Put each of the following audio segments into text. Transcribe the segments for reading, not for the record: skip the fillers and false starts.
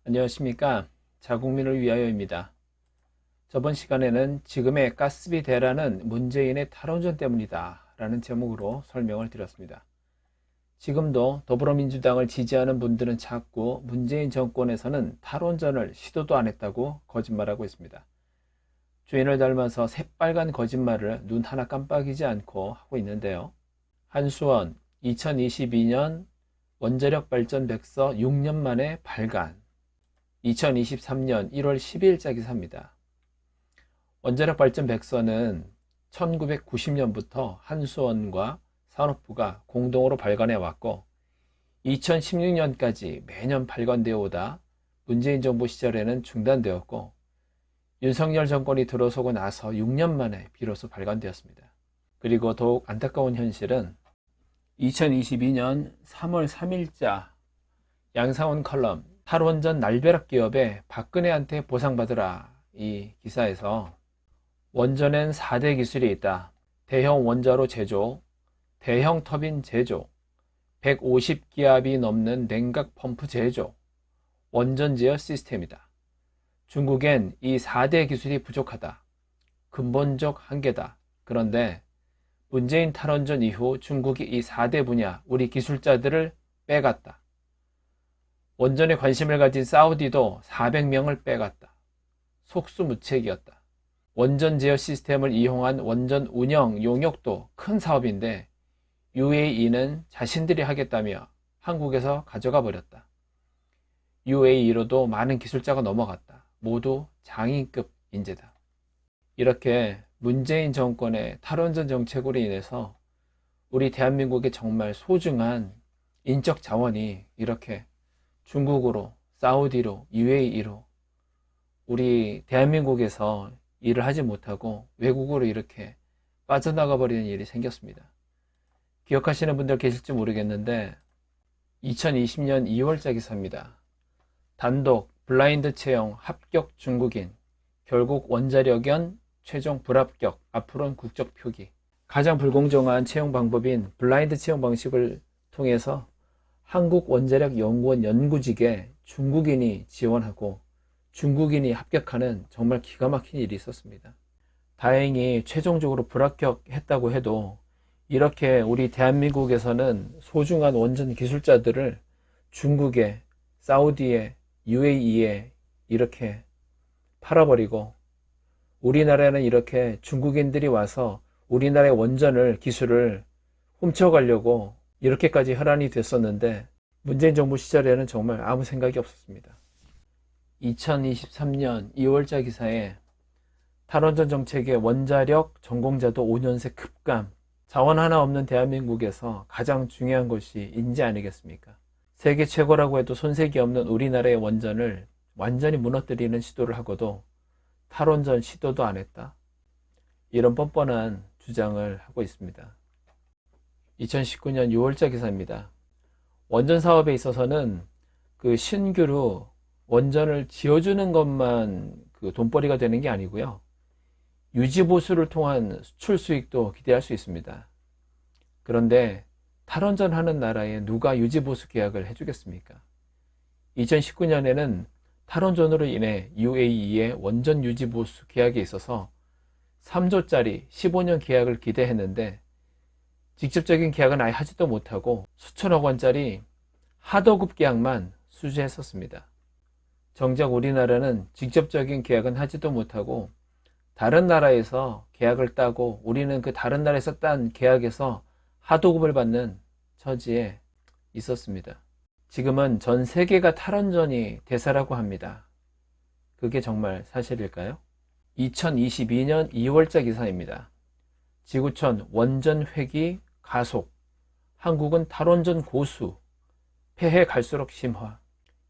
안녕하십니까. 자국민을 위하여입니다. 저번 시간에는 지금의 가스비 대란은 문재인의 탈원전 때문이다 라는 제목으로 설명을 드렸습니다. 지금도 더불어민주당을 지지하는 분들은 자꾸 문재인 정권에서는 탈원전을 시도도 안 했다고 거짓말하고 있습니다. 주인을 닮아서 새빨간 거짓말을 눈 하나 깜빡이지 않고 하고 있는데요. 한수원 2022년 원자력 발전 백서 6년 만에 발간, 2023년 1월 10일자 기사입니다. 원자력 발전 백서는 1990년부터 한수원과 산업부가 공동으로 발간해 왔고 2016년까지 매년 발간되어 오다 문재인 정부 시절에는 중단되었고 윤석열 정권이 들어서고 나서 6년 만에 비로소 발간되었습니다. 그리고 더욱 안타까운 현실은 2022년 3월 3일자 양상원 컬럼 탈원전 날벼락 기업에 박근혜한테 보상받으라 이 기사에서 원전엔 4대 기술이 있다. 대형 원자로 제조, 대형 터빈 제조, 150기압이 넘는 냉각 펌프 제조, 원전 제어 시스템이다. 중국엔 이 4대 기술이 부족하다. 근본적 한계다. 그런데 문재인 탈원전 이후 중국이 이 4대 분야 우리 기술자들을 빼갔다. 원전에 관심을 가진 사우디도 400명을 빼갔다. 속수무책이었다. 원전 제어 시스템을 이용한 원전 운영 용역도 큰 사업인데 UAE는 자신들이 하겠다며 한국에서 가져가 버렸다. UAE로도 많은 기술자가 넘어갔다. 모두 장인급 인재다. 이렇게 문재인 정권의 탈원전 정책으로 인해서 우리 대한민국의 정말 소중한 인적 자원이 이렇게 중국으로, 사우디로, UAE로 우리 대한민국에서 일을 하지 못하고 외국으로 이렇게 빠져나가 버리는 일이 생겼습니다. 기억하시는 분들 계실지 모르겠는데 2020년 2월자 기사입니다. 단독 블라인드 채용 합격 중국인, 결국 원자력연 최종 불합격, 앞으로는 국적 표기. 가장 불공정한 채용 방법인 블라인드 채용 방식을 통해서 한국원자력연구원 연구직에 중국인이 지원하고 중국인이 합격하는 정말 기가 막힌 일이 있었습니다. 다행히 최종적으로 불합격했다고 해도 이렇게 우리 대한민국에서는 소중한 원전 기술자들을 중국에, 사우디에, UAE에 이렇게 팔아버리고 우리나라에는 이렇게 중국인들이 와서 우리나라의 원전을, 기술을 훔쳐가려고 이렇게까지 혈안이 됐었는데 문재인 정부 시절에는 정말 아무 생각이 없었습니다. 2023년 2월자 기사에 탈원전 정책의 원자력 전공자도 5년새 급감, 자원 하나 없는 대한민국에서 가장 중요한 것이 인재 아니겠습니까? 세계 최고라고 해도 손색이 없는 우리나라의 원전을 완전히 무너뜨리는 시도를 하고도 탈원전 시도도 안 했다. 이런 뻔뻔한 주장을 하고 있습니다. 2019년 6월자 기사입니다. 원전 사업에 있어서는 그 신규로 원전을 지어주는 것만 그 돈벌이가 되는 게 아니고요. 유지보수를 통한 수출 수익도 기대할 수 있습니다. 그런데 탈원전 하는 나라에 누가 유지보수 계약을 해주겠습니까? 2019년에는 탈원전으로 인해 UAE의 원전 유지보수 계약에 있어서 3조짜리 15년 계약을 기대했는데 직접적인 계약은 아예 하지도 못하고 수천억 원짜리 하도급 계약만 수주했었습니다. 정작 우리나라는 직접적인 계약은 하지도 못하고 다른 나라에서 계약을 따고 우리는 그 다른 나라에서 딴 계약에서 하도급을 받는 처지에 있었습니다. 지금은 전 세계가 탈원전이 대세라고 합니다. 그게 정말 사실일까요? 2022년 2월자 기사입니다. 지구촌 원전 회기 가속, 한국은 탈원전 고수, 폐해 갈수록 심화.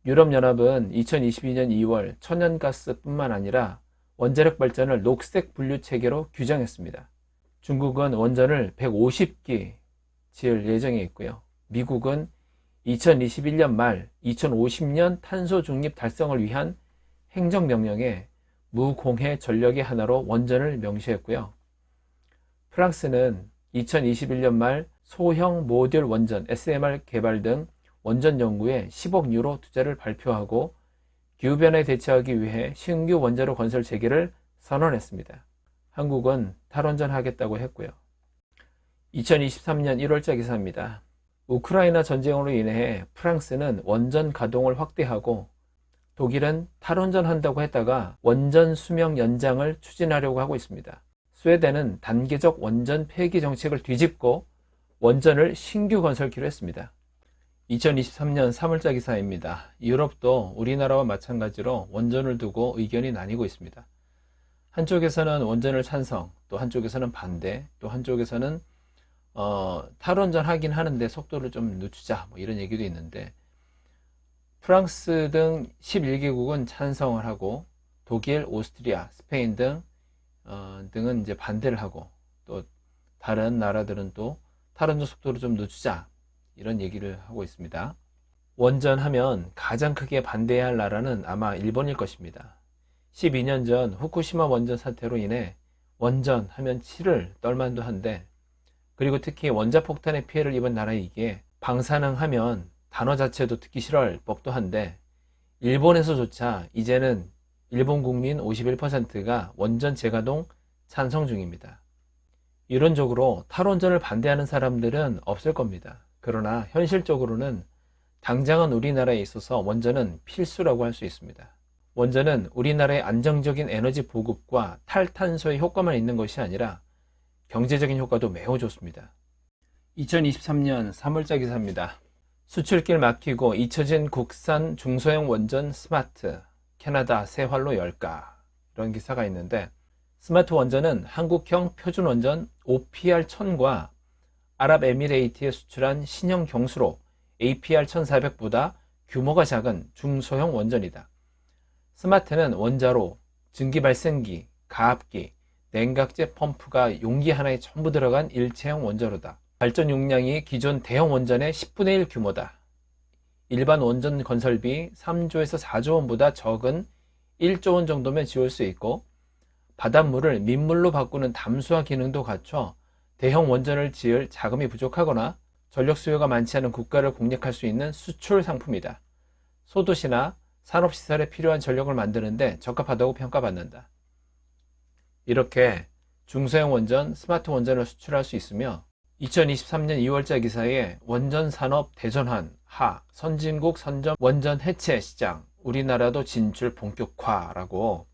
유럽연합은 2022년 2월 천연가스뿐만 아니라 원자력 발전을 녹색 분류 체계로 규정했습니다. 중국은 원전을 150기 지을 예정에 있고요. 미국은 2021년 말 2050년 탄소 중립 달성을 위한 행정명령에 무공해 전력의 하나로 원전을 명시했고요. 프랑스는 2021년 말 소형 모듈 원전 SMR 개발 등 원전 연구에 10억 유로 투자를 발표하고 기후변화에 대처하기 위해 신규 원자로 건설 재개를 선언했습니다. 한국은 탈원전하겠다고 했고요. 2023년 1월자 기사입니다. 우크라이나 전쟁으로 인해 프랑스는 원전 가동을 확대하고 독일은 탈원전한다고 했다가 원전 수명 연장을 추진하려고 하고 있습니다. 스웨덴은 단계적 원전 폐기 정책을 뒤집고 원전을 신규 건설키로 했습니다. 2023년 3월자 기사입니다. 유럽도 우리나라와 마찬가지로 원전을 두고 의견이 나뉘고 있습니다. 한쪽에서는 원전을 찬성, 또 한쪽에서는 반대, 또 한쪽에서는 탈원전 하긴 하는데 속도를 좀 늦추자, 뭐 이런 얘기도 있는데, 프랑스 등 11개국은 찬성을 하고 독일, 오스트리아, 스페인 등은 이제 반대를 하고, 또 다른 나라들은 또 탈원전 속도를 좀 늦추자, 이런 얘기를 하고 있습니다. 원전하면 가장 크게 반대해야 할 나라는 아마 일본일 것입니다. 12년 전 후쿠시마 원전 사태로 인해 원전하면 치를 떨만도 한데, 그리고 특히 원자폭탄의 피해를 입은 나라이기에 방사능하면 단어 자체도 듣기 싫어할 법도 한데, 일본에서조차 이제는 일본 국민 51%가 원전 재가동 찬성 중입니다. 이론적으로 탈원전을 반대하는 사람들은 없을 겁니다. 그러나 현실적으로는 당장은 우리나라에 있어서 원전은 필수라고 할 수 있습니다. 원전은 우리나라의 안정적인 에너지 보급과 탈탄소의 효과만 있는 것이 아니라 경제적인 효과도 매우 좋습니다. 2023년 3월자 기사입니다. 수출길 막히고 잊혀진 국산 중소형 원전 스마트, 캐나다 새 활로 열까, 이런 기사가 있는데, 스마트 원전은 한국형 표준 원전 OPR1000과 아랍에미레이트에 수출한 신형 경수로 APR1400보다 규모가 작은 중소형 원전이다. 스마트는 원자로, 증기발생기, 가압기, 냉각제 펌프가 용기 하나에 전부 들어간 일체형 원자로다. 발전 용량이 기존 대형 원전의 10분의 1 규모다. 일반 원전 건설비 3조에서 4조 원보다 적은 1조 원 정도면 지을 수 있고, 바닷물을 민물로 바꾸는 담수화 기능도 갖춰 대형 원전을 지을 자금이 부족하거나 전력 수요가 많지 않은 국가를 공략할 수 있는 수출 상품이다. 소도시나 산업시설에 필요한 전력을 만드는데 적합하다고 평가받는다. 이렇게 중소형 원전, 스마트 원전을 수출할 수 있으며, 2023년 2월자 기사에 원전 산업 대전환, 선진국 선점 원전 해체 시장, 우리나라도 진출 본격화라고,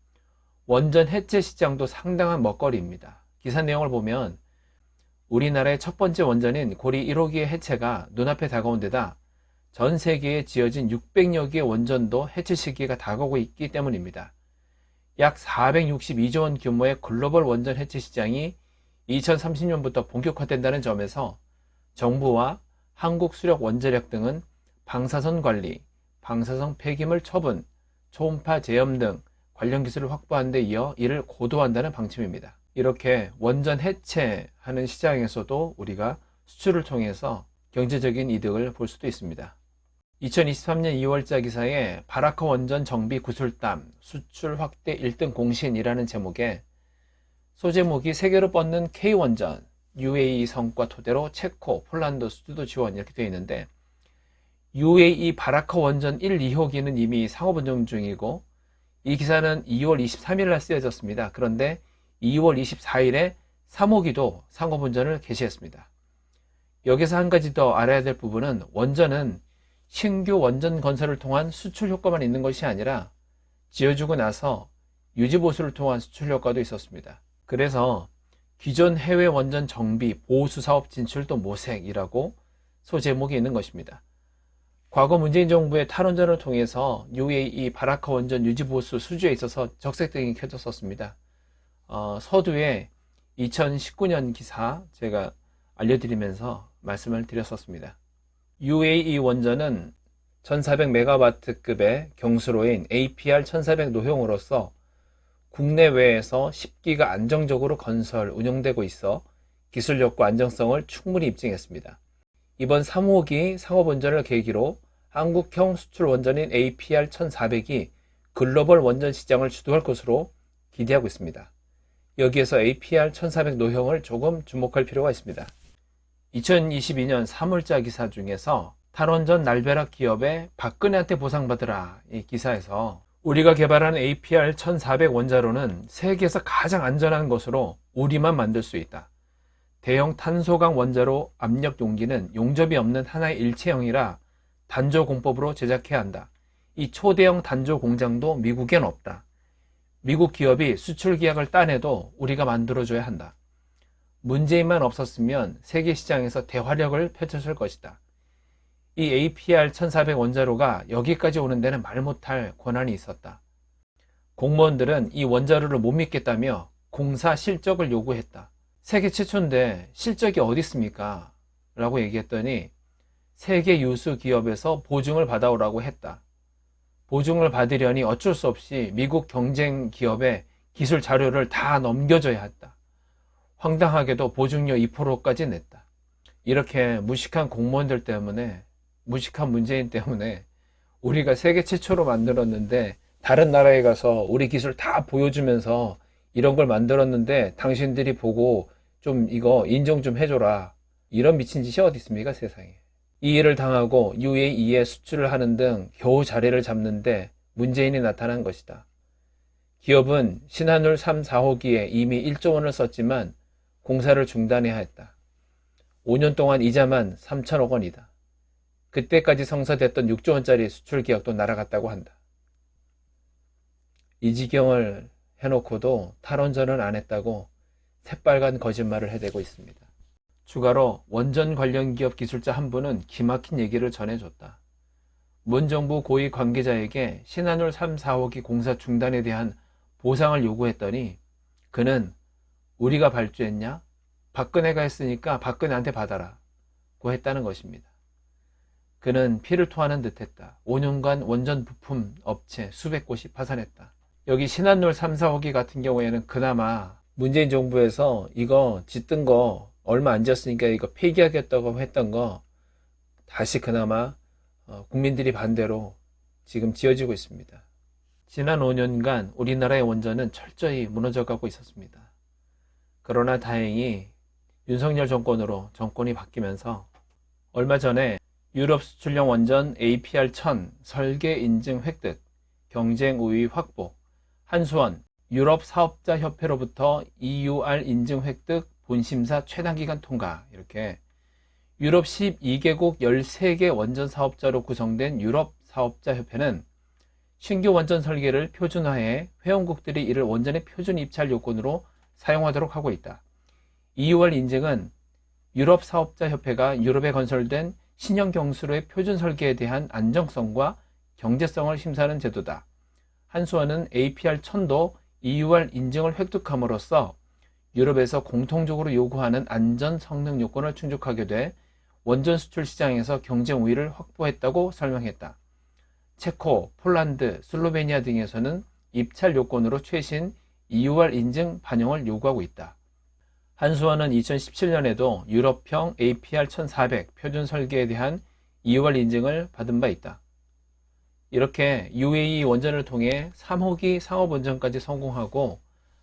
원전 해체 시장도 상당한 먹거리입니다. 기사 내용을 보면 우리나라의 첫 번째 원전인 고리 1호기의 해체가 눈앞에 다가온 데다 전 세계에 지어진 600여 개의 원전도 해체 시기가 다가오고 있기 때문입니다. 약 462조 원 규모의 글로벌 원전 해체 시장이 2030년부터 본격화된다는 점에서 정부와 한국수력원자력 등은 방사선 관리, 방사성 폐기물 처분, 초음파 제염 등 관련 기술을 확보하는 데 이어 이를 고도화한다는 방침입니다. 이렇게 원전 해체하는 시장에서도 우리가 수출을 통해서 경제적인 이득을 볼 수도 있습니다. 2023년 2월자 기사에 바라카 원전 정비 구슬담 수출 확대 1등 공신이라는 제목에 소제목이 세계로 뻗는 K원전, UAE 성과 토대로 체코, 폴란드 수주도 지원, 이렇게 되어 있는데, UAE 바라카 원전 1, 2호기는 이미 상업 운영 중이고, 이 기사는 2월 23일 날 쓰여졌습니다. 그런데 2월 24일에 3호기도 상업 운전을 개시했습니다. 여기서 한 가지 더 알아야 될 부분은, 원전은 신규 원전 건설을 통한 수출 효과만 있는 것이 아니라 지어주고 나서 유지보수를 통한 수출 효과도 있었습니다. 그래서 기존 해외 원전 정비, 보수 사업 진출도 모색이라고 소제목이 있는 것입니다. 과거 문재인 정부의 탈원전을 통해서 UAE 바라카 원전 유지보수 수주에 있어서 적색등이 켜졌었습니다. 서두에 2019년 기사 제가 알려드리면서 말씀을 드렸었습니다. UAE 원전은 1400메가와트급의 경수로인 APR1400 노형으로서 국내외에서 10기가 안정적으로 건설, 운영되고 있어 기술력과 안정성을 충분히 입증했습니다. 이번 3호기 상업운전을 계기로 한국형 수출 원전인 APR1400이 글로벌 원전 시장을 주도할 것으로 기대하고 있습니다. 여기에서 APR1400 노형을 조금 주목할 필요가 있습니다. 2022년 3월자 기사 중에서 탈원전 날벼락 기업에 박근혜한테 보상받으라, 이 기사에서 우리가 개발한 APR-1400 원자로는 세계에서 가장 안전한 것으로 우리만 만들 수 있다. 대형 탄소강 원자로 압력 용기는 용접이 없는 하나의 일체형이라 단조 공법으로 제작해야 한다. 이 초대형 단조 공장도 미국엔 없다. 미국 기업이 수출 계약을 따내도 우리가 만들어줘야 한다. 문재인만 없었으면 세계 시장에서 대활약을 펼쳤을 것이다. 이 APR-1400 원자로가 여기까지 오는 데는 말 못할 권한이 있었다. 공무원들은 이 원자로를 못 믿겠다며 공사 실적을 요구했다. 세계 최초인데 실적이 어디 있습니까? 라고 얘기했더니 세계 유수 기업에서 보증을 받아오라고 했다. 보증을 받으려니 어쩔 수 없이 미국 경쟁 기업에 기술 자료를 다 넘겨줘야 했다. 황당하게도 보증료 2%까지 냈다. 이렇게 무식한 공무원들 때문에, 무식한 문재인 때문에 우리가 세계 최초로 만들었는데 다른 나라에 가서 우리 기술 다 보여주면서 이런 걸 만들었는데 당신들이 보고 좀 이거 인정 좀 해줘라. 이런 미친 짓이 어디 있습니까, 세상에. 이 일을 당하고 UAE에 수출을 하는 등 겨우 자리를 잡는데 문재인이 나타난 것이다. 기업은 신한울 3, 4호기에 이미 1조 원을 썼지만 공사를 중단해야 했다. 5년 동안 이자만 3천억 원이다. 그때까지 성사됐던 6조 원짜리 수출 계약도 날아갔다고 한다. 이 지경을 해놓고도 탈원전은 안 했다고 새빨간 거짓말을 해대고 있습니다. 추가로 원전 관련 기업 기술자 한 분은 기막힌 얘기를 전해줬다. 문 정부 고위 관계자에게 신한울 3, 4호기 공사 중단에 대한 보상을 요구했더니 그는 우리가 발주했냐? 박근혜가 했으니까 박근혜한테 받아라 고 했다는 것입니다. 그는 피를 토하는 듯했다. 5년간 원전 부품 업체 수백 곳이 파산했다. 여기 신한울 3, 4호기 같은 경우에는 그나마 문재인 정부에서 이거 짓던 거 얼마 안 지었으니까 이거 폐기하겠다고 했던 거 다시 그나마 국민들이 반대로 지금 지어지고 있습니다. 지난 5년간 우리나라의 원전은 철저히 무너져가고 있었습니다. 그러나 다행히 윤석열 정권으로 정권이 바뀌면서 얼마 전에 유럽 수출용 원전 APR-1000 설계 인증 획득, 경쟁 우위 확보, 한수원 유럽 사업자 협회로부터 EUR 인증 획득, 본심사 최단기간 통과. 이렇게 유럽 12개국 13개 원전 사업자로 구성된 유럽 사업자 협회는 신규 원전 설계를 표준화해 회원국들이 이를 원전의 표준 입찰 요건으로 사용하도록 하고 있다. EUR 인증은 유럽 사업자 협회가 유럽에 건설된 신형 경수로의 표준 설계에 대한 안정성과 경제성을 심사하는 제도다. 한수원은 APR-1000도 EUR 인증을 획득함으로써 유럽에서 공통적으로 요구하는 안전 성능 요건을 충족하게 돼 원전 수출 시장에서 경쟁 우위를 확보했다고 설명했다. 체코, 폴란드, 슬로베니아 등에서는 입찰 요건으로 최신 EUR 인증 반영을 요구하고 있다. 한수원은 2017년에도 유럽형 APR-1400 표준 설계에 대한 EUR 인증을 받은 바 있다. 이렇게 UAE 원전을 통해 3호기 상업원전까지 성공하고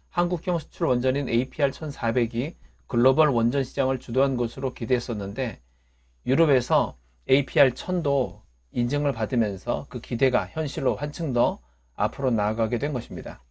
한국형 수출 원전인 APR-1400이 글로벌 원전 시장을 주도한 것으로 기대했었는데 유럽에서 APR-1000도 인증을 받으면서 그 기대가 현실로 한층 더 앞으로 나아가게 된 것입니다.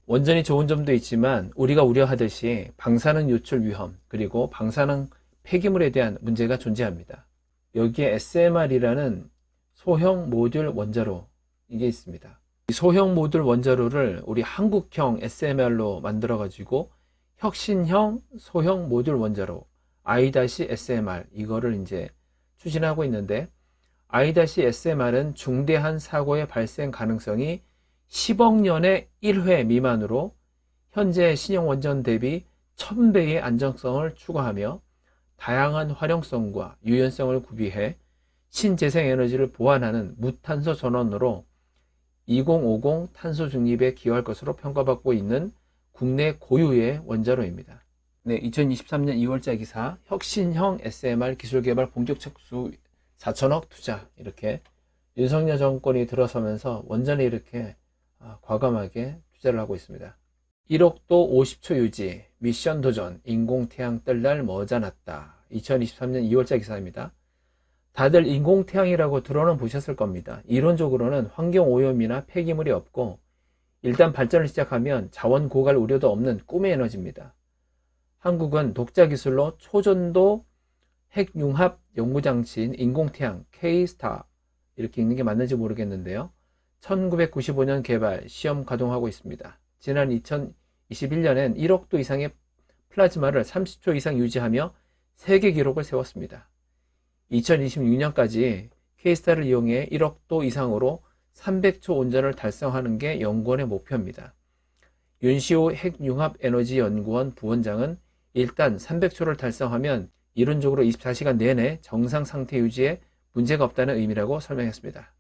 원전이 좋은 점도 있지만 우리가 우려하듯이 방사능 유출 위험 그리고 방사능 폐기물에 대한 문제가 존재합니다. 여기에 SMR이라는 소형 모듈 원자로 이게 있습니다. 이 소형 모듈 원자로를 우리 한국형 SMR로 만들어 가지고 혁신형 소형 모듈 원자로 I-SMR 이거를 이제 추진하고 있는데 I-SMR은 중대한 사고의 발생 가능성이 10억 년에 1회 미만으로 현재 신형 원전 대비 1000배의 안정성을 추구하며 다양한 활용성과 유연성을 구비해 신재생에너지를 보완하는 무탄소 전원으로 2050 탄소 중립에 기여할 것으로 평가받고 있는 국내 고유의 원자로입니다. 네, 2023년 2월자 기사 혁신형 SMR 기술개발 본격 착수 4천억 투자 이렇게 윤석열 정권이 들어서면서 원전에 이렇게 과감하게 투자를 하고 있습니다. 1억도 50초 유지, 미션 도전, 인공태양 뜰 날 머지않았다. 2023년 2월자 기사입니다. 다들 인공태양이라고 들어는 보셨을 겁니다. 이론적으로는 환경오염이나 폐기물이 없고 일단 발전을 시작하면 자원 고갈 우려도 없는 꿈의 에너지입니다. 한국은 독자 기술로 초전도 핵융합 연구장치인 인공태양 K-STAR 이렇게 읽는 게 맞는지 모르겠는데요. 1995년 개발, 시험 가동하고 있습니다. 지난 2021년엔 1억 도 이상의 플라즈마를 30초 이상 유지하며 세계 기록을 세웠습니다. 2026년까지 K-STAR를 이용해 1억 도 이상으로 300초 온전을 달성하는 게 연구원의 목표입니다. 윤시호 핵융합에너지연구원 부원장은 일단 300초를 달성하면 이론적으로 24시간 내내 정상 상태 유지에 문제가 없다는 의미라고 설명했습니다.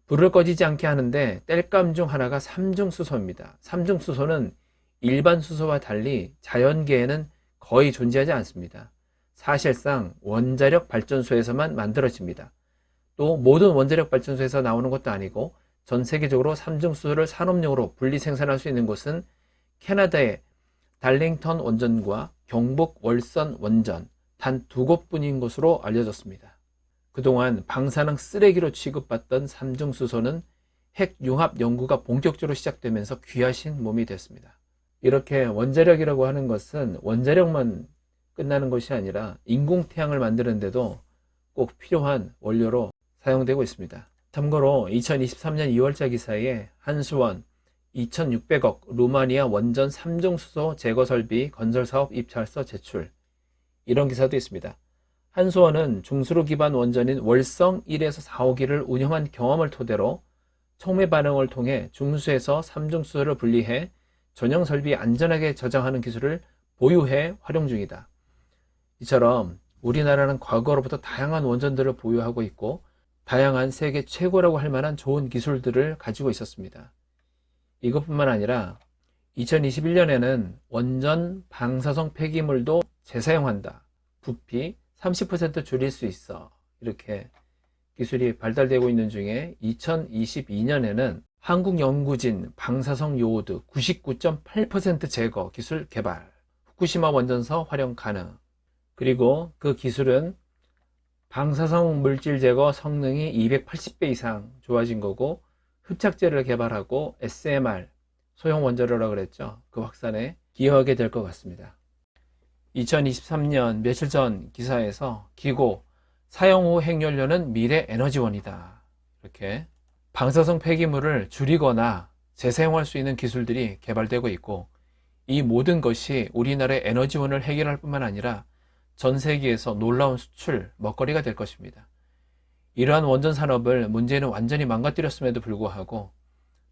불을 꺼지지 않게 하는데 땔감 중 하나가 삼중수소입니다. 삼중수소는 일반 수소와 달리 자연계에는 거의 존재하지 않습니다. 사실상 원자력 발전소에서만 만들어집니다. 또 모든 원자력 발전소에서 나오는 것도 아니고 전 세계적으로 삼중수소를 산업용으로 분리 생산할 수 있는 곳은 캐나다의 달링턴 원전과 경북 월선 원전 단 2곳뿐인 것으로 알려졌습니다. 그동안 방사능 쓰레기로 취급받던 삼중수소는 핵융합 연구가 본격적으로 시작되면서 귀하신 몸이 됐습니다. 이렇게 원자력이라고 하는 것은 원자력만 끝나는 것이 아니라 인공태양을 만드는데도 꼭 필요한 원료로 사용되고 있습니다. 참고로 2023년 2월자 기사에 한수원 2600억 루마니아 원전 삼중수소 제거 설비 건설사업 입찰서 제출 이런 기사도 있습니다. 한수원은 중수로 기반 원전인 월성 1에서 4호기를 운영한 경험을 토대로 촉매 반응을 통해 중수에서 삼중수소를 분리해 전용 설비에 안전하게 저장하는 기술을 보유해 활용 중이다. 이처럼 우리나라는 과거로부터 다양한 원전들을 보유하고 있고 다양한 세계 최고라고 할 만한 좋은 기술들을 가지고 있었습니다. 이것뿐만 아니라 2021년에는 원전 방사성 폐기물도 재사용한다. 부피 30% 줄일 수 있어. 이렇게 기술이 발달되고 있는 중에 2022년에는 한국연구진 방사성 요오드 99.8% 제거 기술 개발, 후쿠시마 원전서 활용 가능. 그리고 그 기술은 방사성 물질 제거 성능이 280배 이상 좋아진 거고 흡착제를 개발하고 SMR, 소형 원자로라고 그랬죠. 그 확산에 기여하게 될 것 같습니다. 2023년 며칠 전 기사에서 기고 사용 후 핵연료는 미래 에너지원이다. 이렇게 방사성 폐기물을 줄이거나 재사용할 수 있는 기술들이 개발되고 있고 이 모든 것이 우리나라의 에너지원을 해결할 뿐만 아니라 전 세계에서 놀라운 수출 먹거리가 될 것입니다. 이러한 원전 산업을 문재인은 완전히 망가뜨렸음에도 불구하고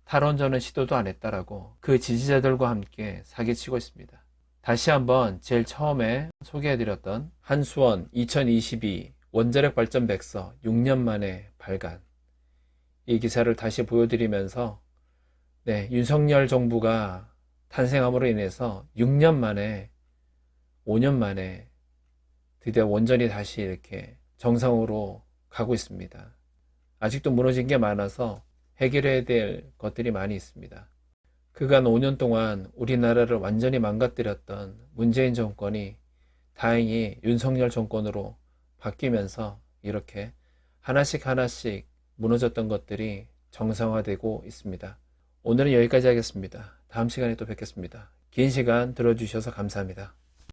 탈원전은 시도도 안 했다라고 그 지지자들과 함께 사기치고 있습니다. 다시 한번 제일 처음에 소개해드렸던 한수원 2022 원자력 발전 백서 6년 만에 발간 이 기사를 다시 보여드리면서 윤석열 정부가 탄생함으로 인해서 6년 만에 5년 만에 드디어 원전이 다시 이렇게 정상으로 가고 있습니다. 아직도 무너진 게 많아서 해결해야 될 것들이 많이 있습니다. 그간 5년 동안 우리나라를 완전히 망가뜨렸던 문재인 정권이 다행히 윤석열 정권으로 바뀌면서 이렇게 하나씩 하나씩 무너졌던 것들이 정상화되고 있습니다. 오늘은 여기까지 하겠습니다. 다음 시간에 또 뵙겠습니다. 긴 시간 들어주셔서 감사합니다.